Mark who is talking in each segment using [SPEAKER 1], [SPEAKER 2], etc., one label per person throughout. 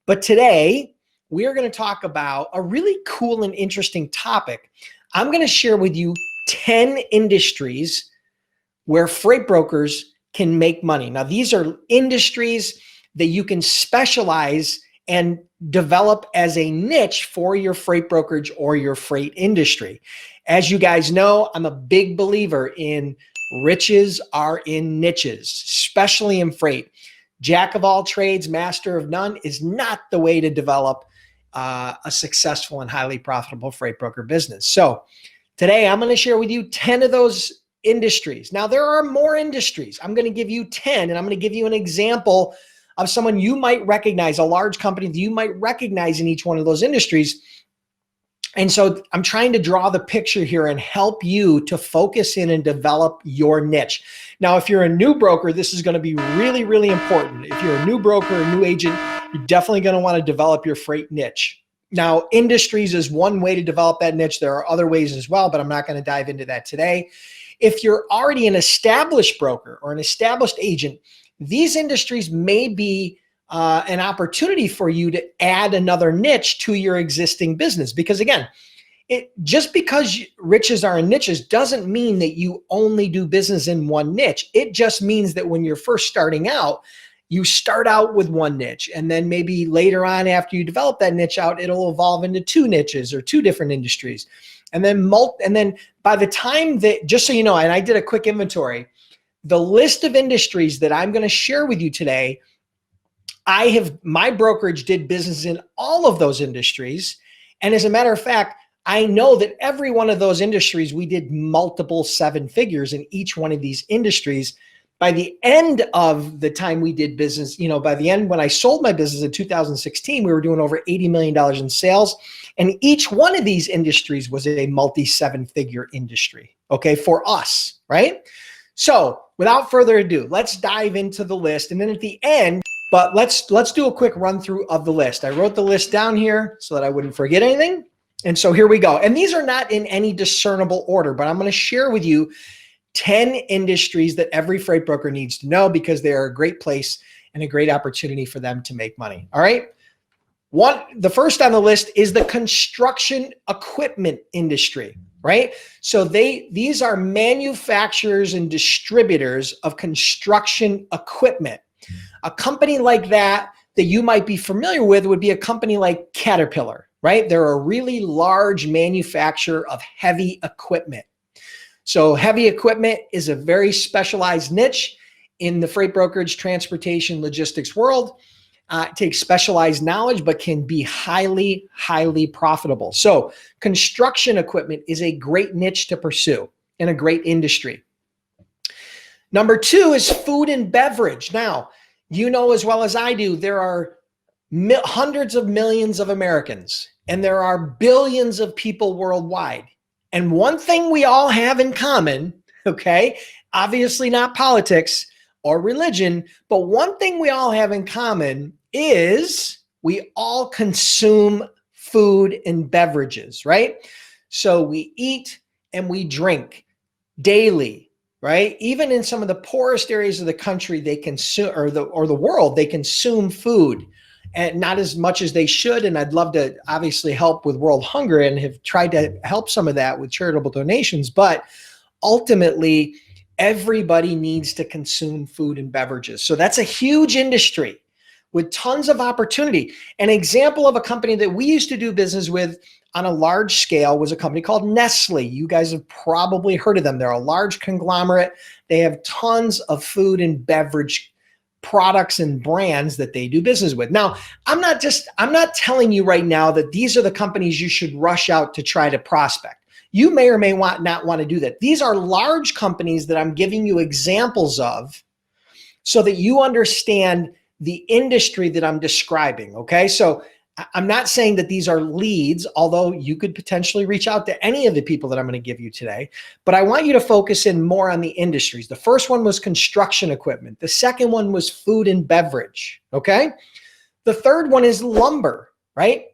[SPEAKER 1] But today, we are going to talk about a really cool and interesting topic. I'm going to share with you 10 industries where freight brokers can make money. Now, these are industries that you can specialize and develop as a niche for your freight brokerage or your freight industry. As you guys know, I'm a big believer in riches are in niches, especially in freight. Jack of all trades, master of none is not the way to develop a successful and highly profitable freight broker business. So today I'm going to share with you 10 of those industries. Now, there are more industries. I'm going to give you 10, and I'm going to give you an example of someone you might recognize, a large company that you might recognize in each one of those industries. And so I'm trying to draw the picture here and help you to focus in and develop your niche. Now, if you're a new broker, this is going to be really, really important. If you're a new broker, a new agent, you're definitely going to want to develop your freight niche. Now, industries is one way to develop that niche. There are other ways as well, but I'm not going to dive into that today. If you're already an established broker or an established agent, these industries may be an opportunity for you to add another niche to your existing business. Because again, just because riches are in niches doesn't mean that you only do business in one niche. It just means that when you're first starting out, you start out with one niche, and then maybe later on after you develop that niche out, it'll evolve into two niches or two different industries. And then by the time that, just so you know, and I did a quick inventory, the list of industries that I'm going to share with you today, my brokerage did business in all of those industries. And as a matter of fact, I know that every one of those industries, we did multiple seven figures in each one of these industries. By the end of the time we did business, by the end, when I sold my business in 2016, we were doing over $80 million in sales. And each one of these industries was a multi-seven-figure industry, okay, for us, right? So without further ado, let's dive into the list. And then at the end, but let's do a quick run through of the list. I wrote the list down here so that I wouldn't forget anything. And so here we go. And these are not in any discernible order, but I'm going to share with you 10 industries that every freight broker needs to know because they are a great place and a great opportunity for them to make money. All right. The first on the list is the construction equipment industry, right? So these are manufacturers and distributors of construction equipment. A company like that you might be familiar with would be a company like Caterpillar, right? They're a really large manufacturer of heavy equipment. So heavy equipment is a very specialized niche in the freight brokerage, transportation, logistics world. It takes specialized knowledge, but can be highly, highly profitable. So construction equipment is a great niche to pursue and a great industry. Number two is food and beverage. Now, you know as well as I do, there are hundreds of millions of Americans, and there are billions of people worldwide. And one thing we all have in common, okay, obviously not politics or religion, but one thing we all have in common is we all consume food and beverages, right? So we eat and we drink daily, right? Even in some of the poorest areas of the country, they consume, or the world, they consume food, and not as much as they should. And I'd love to obviously help with world hunger and have tried to help some of that with charitable donations. But ultimately, everybody needs to consume food and beverages. So that's a huge industry with tons of opportunity. An example of a company that we used to do business with on a large scale was a company called Nestle. You guys have probably heard of them. They're a large conglomerate. They have tons of food and beverage products and brands that they do business with. Now, I'm not telling you right now that these are the companies you should rush out to try to prospect. You may or may not want to do that. These are large companies that I'm giving you examples of so that you understand the industry that I'm describing, okay? So I'm not saying that these are leads, although you could potentially reach out to any of the people that I'm going to give you today, but I want you to focus in more on the industries. The first one was construction equipment. The second one was food and beverage, okay? The third one is lumber, right?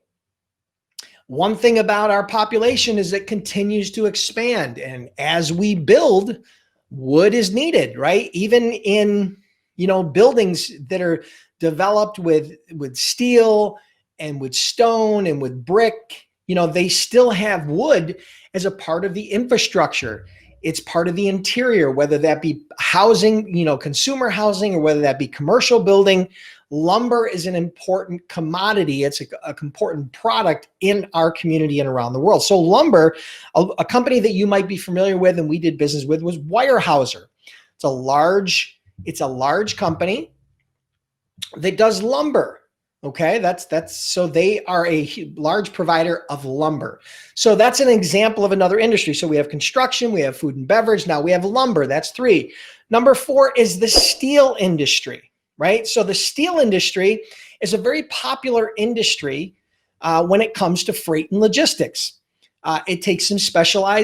[SPEAKER 1] One thing about our population is it continues to expand, and as we build, wood is needed, right? Even in, buildings that are developed with steel and with stone and with brick. They still have wood as a part of the infrastructure. It's part of the interior, whether that be housing, consumer housing, or whether that be commercial building. Lumber is an important commodity. It's a important product in our community and around the world. So lumber, a company that you might be familiar with and we did business with was Weyerhaeuser. It's a large company that does lumber. Okay, so they are a large provider of lumber. So that's an example of another industry. So we have construction, we have food and beverage. Now we have lumber. That's 3. Number 4 is the steel industry, right? So the steel industry is a very popular industry when it comes to freight and logistics. It takes a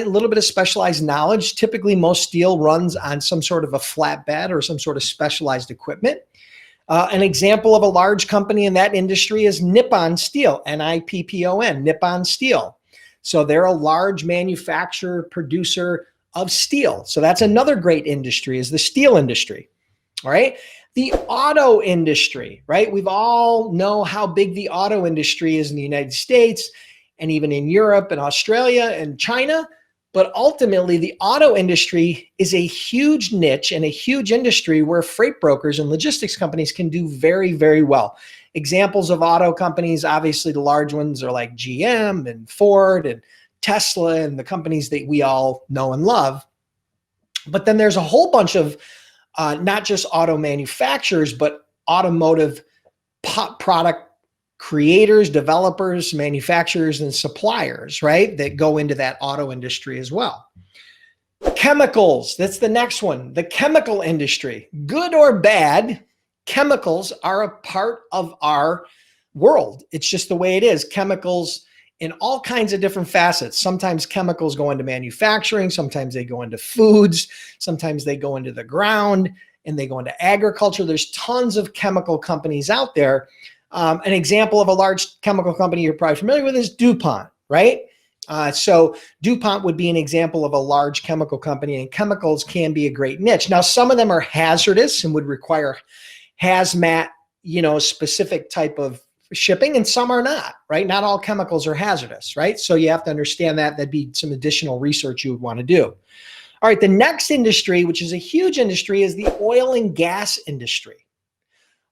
[SPEAKER 1] little bit of specialized knowledge. Typically, most steel runs on some sort of a flatbed or some sort of specialized equipment. An example of a large company in that industry is Nippon Steel, Nippon, Nippon Steel. So they're a large manufacturer, producer of steel. So that's another great industry, is the steel industry. All right. The auto industry, right? We've all know how big the auto industry is in the United States and even in Europe and Australia and China. But ultimately, the auto industry is a huge niche and a huge industry where freight brokers and logistics companies can do very, very well. Examples of auto companies, obviously the large ones are like GM and Ford and Tesla and the companies that we all know and love. But then there's a whole bunch of not just auto manufacturers, but automotive product creators, developers, manufacturers, and suppliers, right, that go into that auto industry as well. Chemicals, that's the next one. The chemical industry, good or bad, chemicals are a part of our world. It's just the way it is. Chemicals in all kinds of different facets. Sometimes chemicals go into manufacturing, sometimes they go into foods, sometimes they go into the ground, and they go into agriculture. There's tons of chemical companies out there. An example of a large chemical company you're probably familiar with is DuPont, right? So DuPont would be an example of a large chemical company, and chemicals can be a great niche. Now, some of them are hazardous and would require hazmat, specific type of shipping, and some are not, right? Not all chemicals are hazardous, right? So you have to understand that. That'd be some additional research you would want to do. All right, the next industry, which is a huge industry, is the oil and gas industry.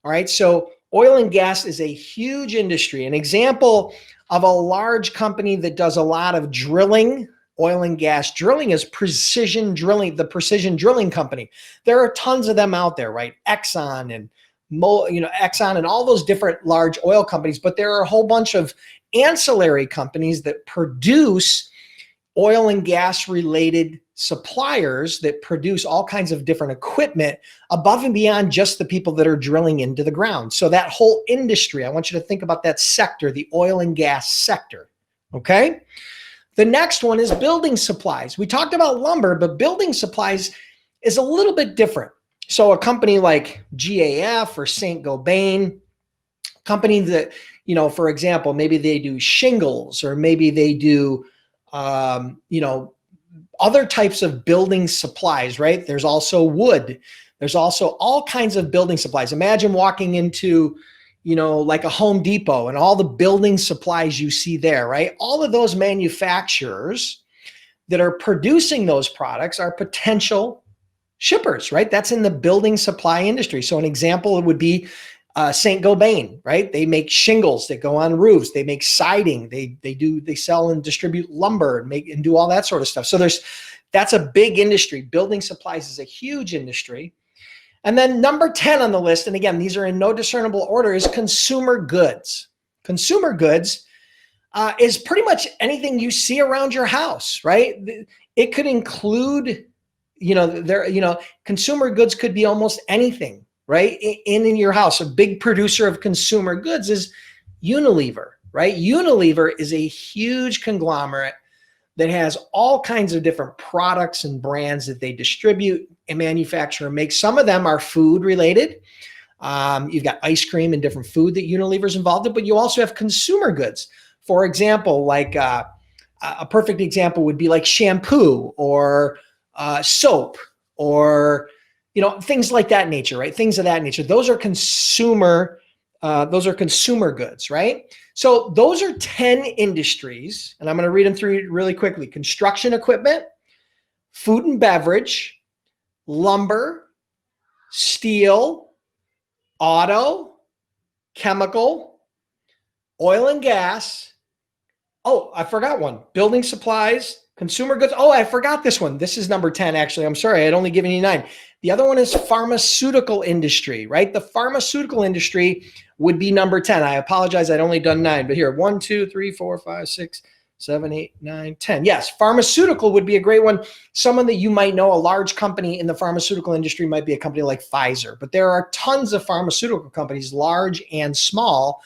[SPEAKER 1] All right, so oil and gas is a huge industry. An example of a large company that does a lot of drilling, oil and gas drilling, is Precision Drilling, the Precision Drilling Company. There are tons of them out there, right? Exxon and Exxon and all those different large oil companies, but there are a whole bunch of ancillary companies that produce oil and gas related suppliers that produce all kinds of different equipment above and beyond just the people that are drilling into the ground. So that whole industry, I want you to think about that sector, the oil and gas sector. Okay. The next one is building supplies. We talked about lumber, but building supplies is a little bit different. So a company like GAF or Saint-Gobain, company that, for example, maybe they do shingles, or maybe they do, other types of building supplies, right? There's also wood. There's also all kinds of building supplies. Imagine walking into, like a Home Depot and all the building supplies you see there, right? All of those manufacturers that are producing those products are potential shippers, right? That's in the building supply industry. So an example would be Saint-Gobain, right? They make shingles that go on roofs. They make siding. They sell and distribute lumber and do all that sort of stuff. So that's a big industry. Building supplies is a huge industry. And then number 10 on the list, and again, these are in no discernible order, is consumer goods. Consumer goods is pretty much anything you see around your house, right? It could include, consumer goods could be almost anything, right? In your house. A big producer of consumer goods is Unilever, right? Unilever is a huge conglomerate that has all kinds of different products and brands that they distribute and manufacture and make. Some of them are food related. You've got ice cream and different food that Unilever's involved in, but you also have consumer goods. For example, like a perfect example would be like shampoo or soap or things like that nature, right? Things of that nature. Those are consumer Those are consumer goods, right? So those are 10 industries, and I'm going to read them through really quickly. Construction equipment, food and beverage, lumber, steel, auto, chemical, oil and gas. Oh, I forgot one. Building supplies, consumer goods. Oh, I forgot this one. This is number 10, actually. I'm sorry. I'd only given you 9. The other one is pharmaceutical industry, right? The pharmaceutical industry would be number 10. I apologize. I'd only done 9, but here, 1, 2, 3, 4, 5, 6, 7, 8, 9, 10. Yes, pharmaceutical would be a great one. Someone that you might know, a large company in the pharmaceutical industry might be a company like Pfizer, but there are tons of pharmaceutical companies, large and small,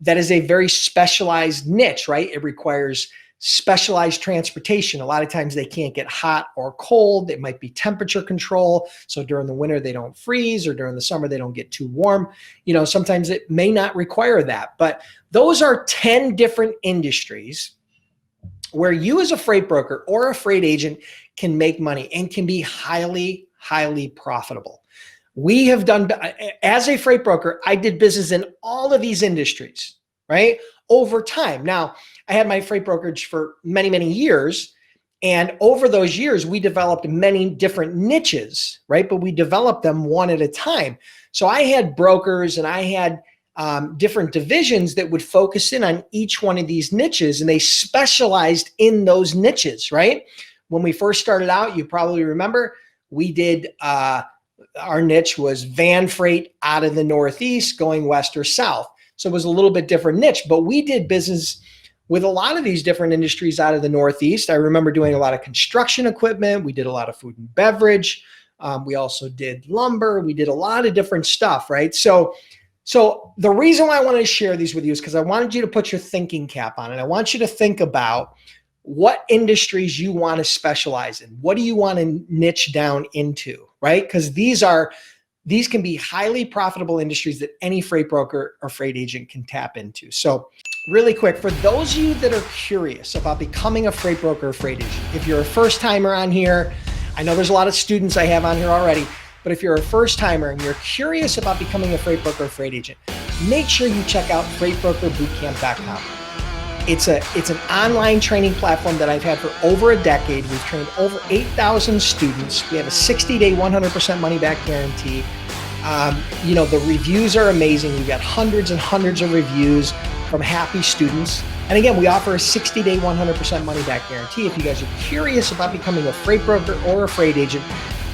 [SPEAKER 1] that is a very specialized niche, right? It requires specialized transportation. A lot of times they can't get hot or cold. It might be temperature control. So during the winter, they don't freeze, or during the summer, they don't get too warm. You know, sometimes it may not require that, but those are 10 different industries where you as a freight broker or a freight agent can make money and can be highly, highly profitable. We have done, as a freight broker, I did business in all of these industries, right? Over time. Now, I had my freight brokerage for many, many years. And over those years, we developed many different niches, right? But we developed them one at a time. So I had brokers and I had different divisions that would focus in on each one of these niches, and they specialized in those niches, right? When we first started out, you probably remember, we did, our niche was van freight out of the Northeast going west or south. So it was a little bit different niche, but we did business with a lot of these different industries out of the Northeast. I remember doing a lot of construction equipment. We did a lot of food and beverage. We also did lumber. We did a lot of different stuff, right? So the reason why I wanted to share these with you is because I wanted you to put your thinking cap on it. I want you to think about what industries you want to specialize in. What do you want to niche down into, right? Because these can be highly profitable industries that any freight broker or freight agent can tap into. So really quick, for those of you that are curious about becoming a freight broker or freight agent, if you're a first timer on here, I know there's a lot of students I have on here already, but if you're a first timer and you're curious about becoming a freight broker or freight agent, make sure you check out freightbrokerbootcamp.com. It's an online training platform that I've had for over a decade. We've trained over 8,000 students. We have a 60-day, 100% money back guarantee. You know, the reviews are amazing. We've got hundreds and hundreds of reviews from happy students. And again, we offer a 60-day, 100% money back guarantee. If you guys are curious about becoming a freight broker or a freight agent,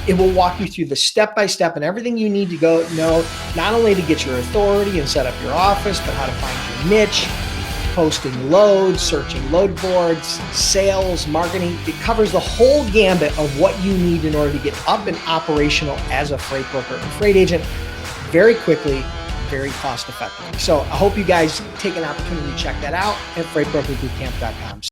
[SPEAKER 1] it will walk you through the step-by-step and everything you need to go know, not only to get your authority and set up your office, but how to find your niche, posting loads, searching load boards, sales, marketing. It covers the whole gambit of what you need in order to get up and operational as a freight broker or freight agent very quickly, very cost effectively. So I hope you guys take an opportunity to check that out at freightbrokerbootcamp.com.